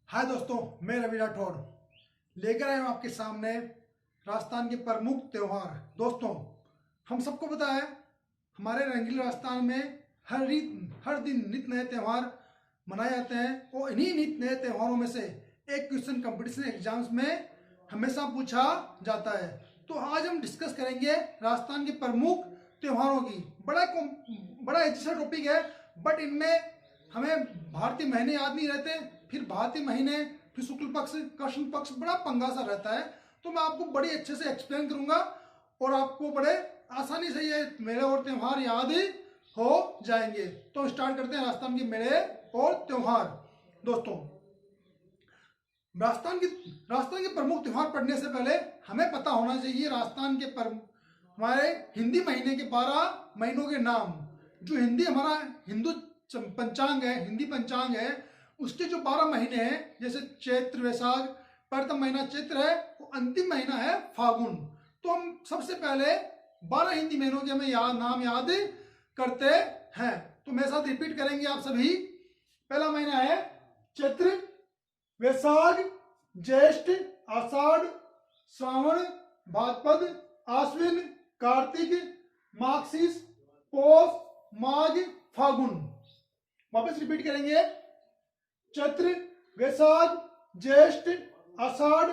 हाय दोस्तों, मैं रवि राठौड़ लेकर आया हूँ आपके सामने राजस्थान के प्रमुख त्यौहार। दोस्तों, हम सबको पता है हमारे रंगीले राजस्थान में हर दिन नित नए त्यौहार मनाए जाते हैं और इन्हीं नित नए त्योहारों में से एक क्वेश्चन कंपटीशन एग्जाम्स में हमेशा पूछा जाता है। तो आज हम डिस्कस करेंगे राजस्थान के प्रमुख त्योहारों की। बड़ा अच्छा टॉपिक है, बट इनमें हमें भारतीय महीने याद नहीं रहते, फिर भारतीय महीने, फिर शुक्ल पक्ष, कृष्ण पक्ष, बड़ा पंगा सा रहता है। तो मैं आपको बड़ी अच्छे से एक्सप्लेन करूंगा और आपको बड़े आसानी से ये मेले और त्यौहार याद हो जाएंगे। तो स्टार्ट करते हैं राजस्थान के मेले और त्यौहार। दोस्तों, राजस्थान के प्रमुख त्यौहार पढ़ने से पहले हमें पता होना चाहिए राजस्थान के हमारे हिंदी महीने के 12 महीनों के नाम। जो हमारा हिंदू पंचांग है, हिंदी पंचांग है, उसके जो 12 महीने हैं, जैसे चैत्र वैशाख, प्रथम महीना चैत्र है, वो अंतिम महीना है फागुन। तो हम सबसे पहले 12 हिंदी महीनों के हमें नाम याद करते हैं। तो मेरे साथ रिपीट करेंगे आप सभी। पहला महीना है चैत्र, वैशाख, ज्येष्ठ, आषाढ़, श्रावण, भाद्रपद, आश्विन, कार्तिक, माघशीष, पौष, माघ, फागुन। वापस रिपीट करेंगे। चैत्र, वैशाख, ज्येष्ठ, आषाढ़,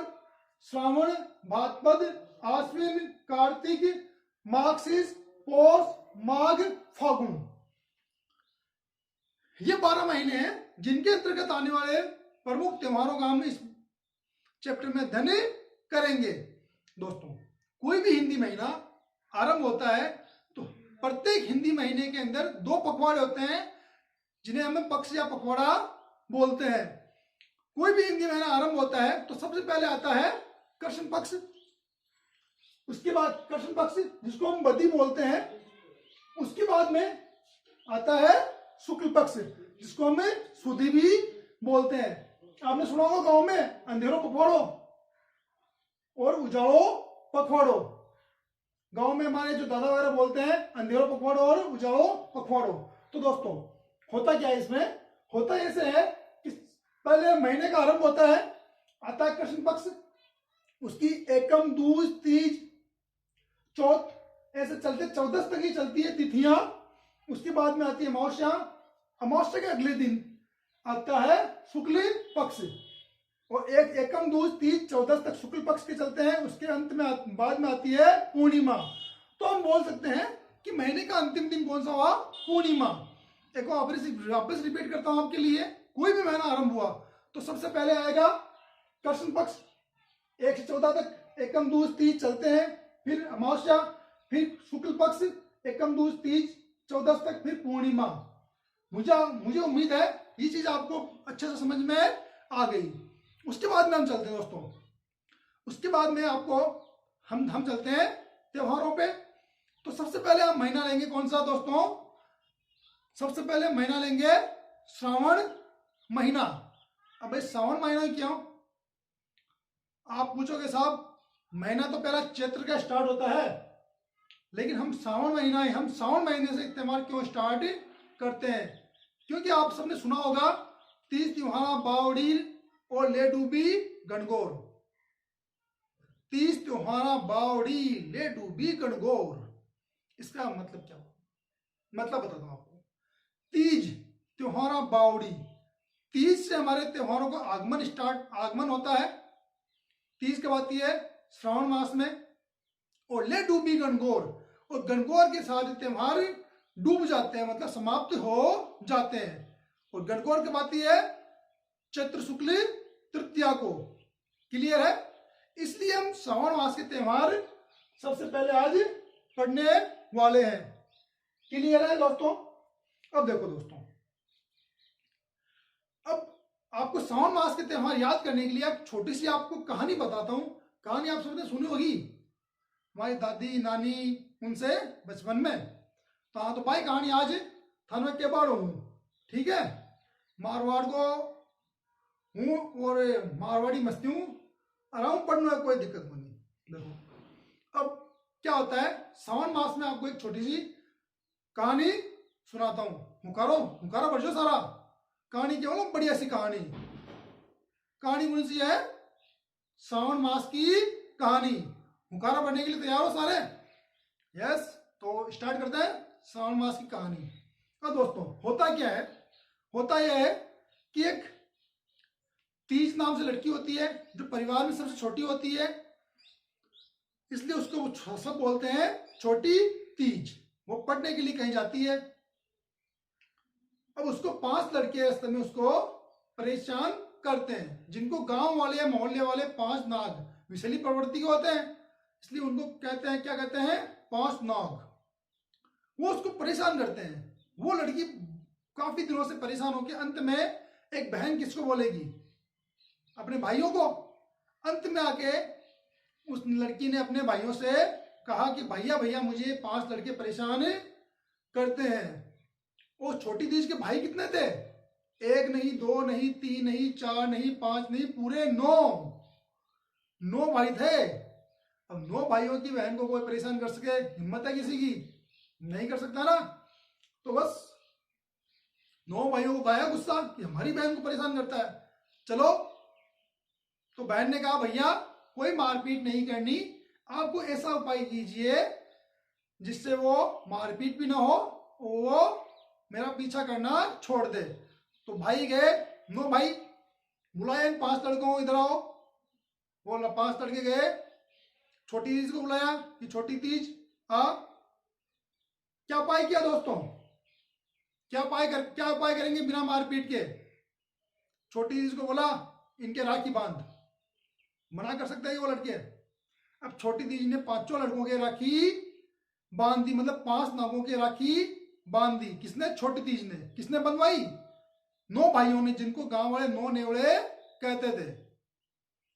श्रावण, भाद्रपद, आश्विन, कार्तिक, माघशीष, पौष, माघ, फागुन। ये 12 महीने हैं जिनके अंतर्गत आने वाले प्रमुख त्योहारों का हम इस चैप्टर में अध्ययन करेंगे। दोस्तों, कोई भी हिंदी महीना आरंभ होता है तो प्रत्येक हिंदी महीने के अंदर 2 पखवाड़े होते हैं जिन्हें हम पक्ष या पखवाड़ा बोलते हैं। कोई भी हिंदी महीना आरंभ होता है तो सबसे पहले आता है कृष्ण पक्ष, उसके बाद कृष्ण पक्ष जिसको हम बदी बोलते हैं, उसके बाद में आता है शुक्ल पक्ष जिसको हम सुधी भी बोलते हैं। आपने सुना होगा गांव में अंधेरों पखवाड़ो और उजाड़ो पखवाड़ो। गांव में हमारे जो दादा वगैरह बोलते हैं अंधेरों पखवाड़ो और उजाड़ो पखवाड़ो। तो दोस्तों, होता क्या है इसमें? होता ऐसे है कि पहले महीने का आरंभ होता है, आता है कृष्ण पक्ष, उसकी एकम, दूज, तीज, चौथ, ऐसे चलते 14 तक ही चलती है तिथियां। उसके बाद में आती है अमावस्या। अमावस्या के अगले दिन आता है शुक्ल पक्ष और एकम, दूज, तीज, 14 तक शुक्ल पक्ष के चलते हैं। उसके अंत में बाद में आती है पूर्णिमा। तो हम बोल सकते हैं कि महीने का अंतिम दिन कौन सा हुआ? पूर्णिमा। एक वापस रिपीट करता हूं आपके लिए। कोई भी महीना आरंभ हुआ तो सबसे पहले आएगा कृष्ण पक्ष, 1 से 14 तक एकम, दूज, तीज चलते हैं, फिर अमावस्या, फिर शुक्ल पक्ष, एकम, दूज, तीज, 14 तक, फिर पूर्णिमा। मुझे उम्मीद है ये चीज आपको अच्छे से समझ में आ गई। उसके बाद में हम चलते हैं दोस्तों, उसके बाद में आपको हम चलते हैं त्योहारों पे। तो सबसे पहले हम महीना लेंगे कौन सा दोस्तों? सबसे पहले महीना लेंगे श्रावण महीना। अब भाई श्रावण महीना क्यों? आप पूछोगे साहब, महीना तो पहला चैत्र का स्टार्ट होता है, लेकिन हम श्रावण महीने से त्यौहार क्यों स्टार्ट करते हैं? क्योंकि आप सबने सुना होगा तीज त्योहार बावड़ी और ले डूबी गणगौर। तीज त्योहार बावड़ी ले डूबी गणगौर, इसका मतलब क्या? मतलब बताता हूं आपको। तीज त्योहार बावड़ी, तीज से हमारे त्योहारों का आगमन होता है। तीज कब आती है? श्रावण मास में। और ले डूबी गणगौर, और गणगौर के साथ त्योहार डूब जाते हैं, मतलब समाप्त हो जाते हैं। और गणगौर कब आती है? चैत्र शुक्ल तृतीया को। क्लियर है? इसलिए हम श्रावण मास के त्योहार सबसे पहले आज पढ़ने वाले हैं। क्लियर है दोस्तों? अब देखो दोस्तों, अब आपको श्रावण मास के त्योहार याद करने के लिए एक छोटी सी आपको कहानी बताता हूं। कहानी आप सबने सुनी होगी, हमारी दादी नानी उनसे बचपन में। तो हाँ, तो भाई कहानी आज थान में के बाड़ो हूं, ठीक है? मारवाड़ को हूँ और मारवाड़ी मस्ती हूँ, आराम पढ़ने में कोई दिक्कत नहीं। देखो अब क्या होता है, श्रावण मास में आपको एक छोटी सी कहानी सुनाता हूँ। हुकारो हुकारो बरसो सारा। कहानी क्या हो? बढ़िया सी कहानी। कहानी कौन सी है? श्रावण मास की कहानी। हुकारा पढ़ने के लिए तैयार हो सारे? यस, तो स्टार्ट करते हैं श्रावण मास की कहानी। अब दोस्तों होता क्या है, होता यह है कि एक तीज नाम से लड़की होती है जो परिवार में सबसे छोटी होती है, इसलिए उसको वो सब बोलते हैं छोटी तीज। वो पढ़ने के लिए कहीं जाती है। अब उसको 5 लड़के रास्ते में उसको परेशान करते हैं, जिनको गांव वाले या मोहल्ले वाले 5 नाग विषैली प्रवृत्ति के होते हैं, इसलिए उनको कहते हैं, क्या कहते हैं? 5 नाग। वो उसको परेशान करते हैं। वो लड़की काफी दिनों से परेशान होकर अंत में एक बहन किसको बोलेगी? अपने भाइयों को। अंत में आके उस लड़की ने अपने भाइयों से कहा कि भैया भैया मुझे 5 लड़के परेशान करते हैं। वो छोटी तीज के भाई कितने थे? 1 नहीं, 2 नहीं, 3 नहीं, 4 नहीं, 5 नहीं, पूरे 9 भाई थे। अब 9 भाइयों की बहन को कोई परेशान कर सके, हिम्मत है किसी की? नहीं कर सकता ना। तो बस 9 भाइयों को गाया गुस्सा कि हमारी बहन को परेशान करता है। चलो, तो बहन ने कहा भैया कोई मारपीट नहीं करनी, आपको ऐसा उपाय कीजिए जिससे वो मारपीट भी ना हो, वो मेरा पीछा करना छोड़ दे। तो भाई गए, 9 भाई बुलाए इन 5 लड़कों को, इधर आओ। वो 5 लड़के गए, छोटी तीज को बुलाया कि छोटी तीज आ। क्या उपाय किया दोस्तों? क्या उपाय करेंगे बिना मारपीट के? छोटी तीज को बोला इनके राखी बांध। मना कर सकते हैं वो लड़के? अब छोटी तीज ने 5 लड़कों के राखी बांध दी, मतलब 5 नागों के राखी बांध दी। किसने? छोटी तीज ने। किसने बंधवाई? 9 भाइयों ने, जिनको गांव वाले 9 नेवले कहते थे।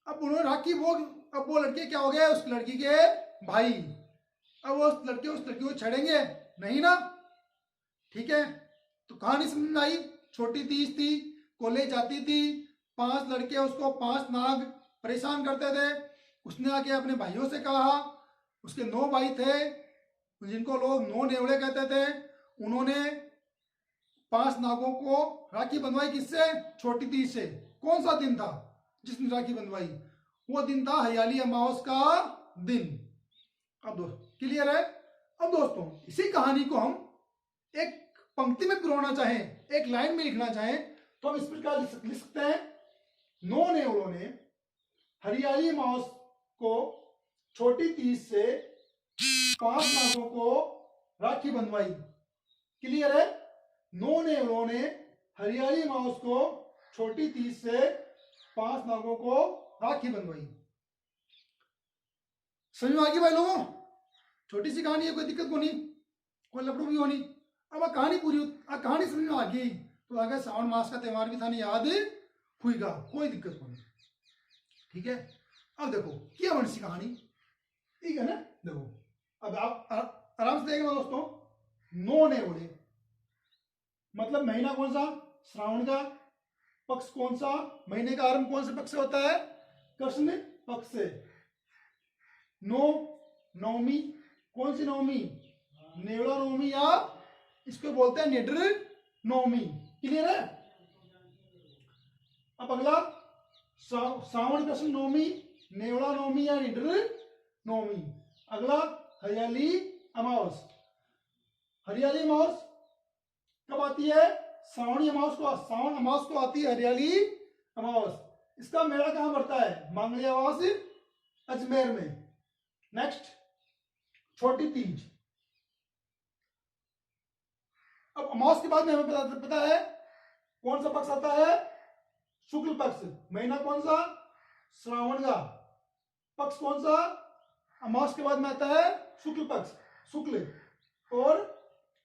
अब उन्होंने राखी अब वो लड़के क्या हो गए? उस लड़की के भाई। अब वो लड़के उस लड़की को छेड़ेंगे नहीं ना। ठीक है, तो कहानी समझ में आई। छोटी तीज थी, कॉलेज जाती थी, 5 लड़के उसको 5 नाग परेशान करते थे। उसने आके अपने भाइयों से कहा, उसके 9 भाई थे जिनको लोग 9 नेवले कहते थे। उन्होंने 5 नागों को राखी बंधवाई। किससे? छोटी तीज से। कौन सा दिन था जिसने राखी बंधवाई? वो दिन था हरियाली अमावस का दिन। अब क्लियर है? अब दोस्तों इसी कहानी को हम एक पंक्ति में पिरोना चाहें, एक लाइन में लिखना चाहें, तो हम इस प्रकार लिख सकते हैं। 9 नेवलों ने हरियाली अमावस को छोटी तीज से 5 नागों को राखी बंधवाई। क्लियर है? 9 नेवलों ने हरियाली अमावस को छोटी तीज से 5 नागों को राखी बंधवाई। समझ में आ गई भाई लोगों? छोटी सी कहानी है, कोई दिक्कत को नहीं, कोई लफड़ू भी होनी। अब कहानी कहानी समझ में आ गई तो अगर श्रावण मास का त्योहार भी था नहीं याद हुईगा, कोई दिक्कत नहीं। ठीक है, अब देखो क्या बन सी कहानी, ठीक है ना? देखो अब आप आराम से देखना दोस्तों। 9 नेवले मतलब महीना कौन सा? श्रावण का। पक्ष कौन सा? महीने का आरंभ कौन से पक्ष से होता है? कृष्ण पक्ष से। 9 नवमी, कौन सी नवमी? नेवला नवमी, या इसको बोलते हैं निड्र नवमी। क्लियर है? अब अगला श्रावण कृष्ण नवमी, नेवला नवमी या निड्र नवमी। अगला हरियाली अमावस। हरियाली अमावस कब आती है? श्रावणी अमावस को। श्रावण अमावस को आती है हरियाली अमावस। इसका मेला कहां पड़ता है? मांगलियावास अजमेर में। नेक्स्ट छोटी तीज। अब अमावस के बाद में हमें पता है कौन सा पक्ष आता है? शुक्ल पक्ष। महीना कौन सा? श्रावण का। पक्ष कौन सा? अमावस के बाद में आता है शुक्ल पक्ष, शुक्ल। और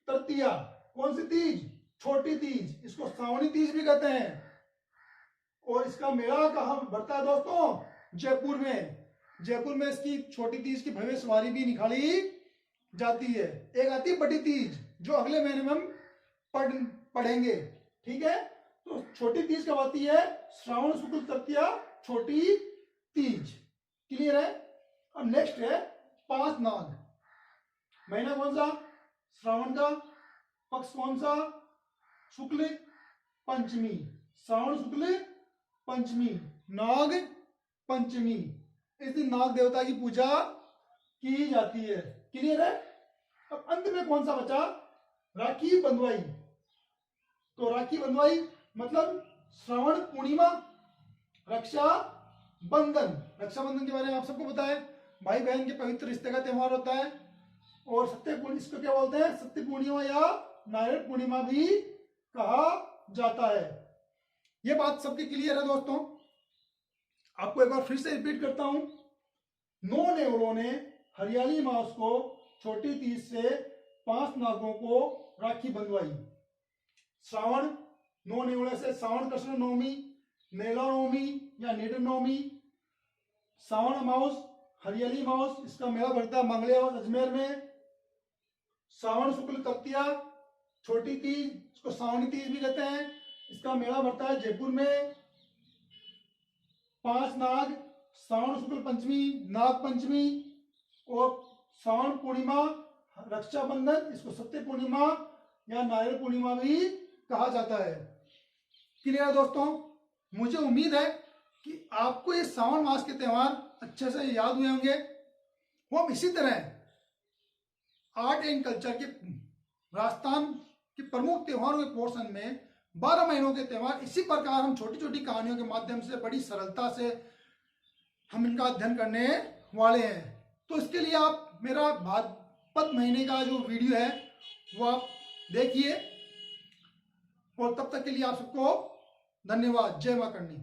तृतीया कौन सी तीज? छोटी तीज, इसको श्रावणी तीज भी कहते हैं। और इसका मेला कहां बढ़ता है दोस्तों? जयपुर में। जयपुर में इसकी छोटी तीज की भव्य सवारी भी निकाली जाती है। एक आती है बड़ी तीज जो अगले महीने में हम पढ़ेंगे। ठीक है, तो छोटी तीज कब आती है? श्रावण शुक्ल तृतीया छोटी तीज। क्लियर है? अब नेक्स्ट है 5 नाग। महीना कौन सा? श्रावण का। पक्ष कौन सा? शुक्ल पंचमी। श्रावण शुक्ल पंचमी, नाग पंचमी, इस दिन नाग देवता की पूजा की जाती है। क्लियर है? अब अंत में कौन सा बचा? राखी बंधवाई। तो राखी बंधवाई मतलब श्रावण पूर्णिमा, रक्षा बंधन। रक्षाबंधन के बारे में आप सबको पता है, भाई बहन के पवित्र रिश्ते का त्योहार होता है। और सत्य पूर्णिमा, इसको क्या बोलते हैं? सत्य पूर्णिमा या नारायण पूर्णिमा भी कहा जाता है। ये बात सबकी क्लियर है दोस्तों? आपको एक बार फिर से रिपीट करता हूं। 9 नेवलों ने हरियाली मास को छोटी तीज से 5 नागों को राखी बंधवाई। श्रावण 9 नेवले से श्रावण कृष्ण नवमी, नेला नवमी या निड नवमी, श्रावण अमावस, हरियाली अमावस, इसका मेला भरता है मंगलियावस अजमेर में। श्रावण शुक्ल तृतीया, छोटी तीज, इसको श्रावणी तीज भी कहते हैं, इसका मेला भरता है जयपुर में। 5 नाग, श्रावण शुक्ल पंचमी, नाग पंचमी, और श्रावण पूर्णिमा, रक्षाबंधन, इसको सत्य पूर्णिमा या नारियल पूर्णिमा भी कहा जाता है। क्लियर है दोस्तों? मुझे उम्मीद है कि आपको ये श्रावण मास के त्योहार अच्छे से याद हुए होंगे। हम इसी तरह आर्ट एंड कल्चर के राजस्थान के प्रमुख त्योहारों के पोर्शन में 12 महीनों के त्योहार इसी प्रकार हम छोटी छोटी कहानियों के माध्यम से बड़ी सरलता से हम इनका अध्ययन करने वाले हैं। तो इसके लिए आप मेरा भाद्रपद महीने का जो वीडियो है वो आप देखिए। और तब तक के लिए आप सबको धन्यवाद। जय मां करनी।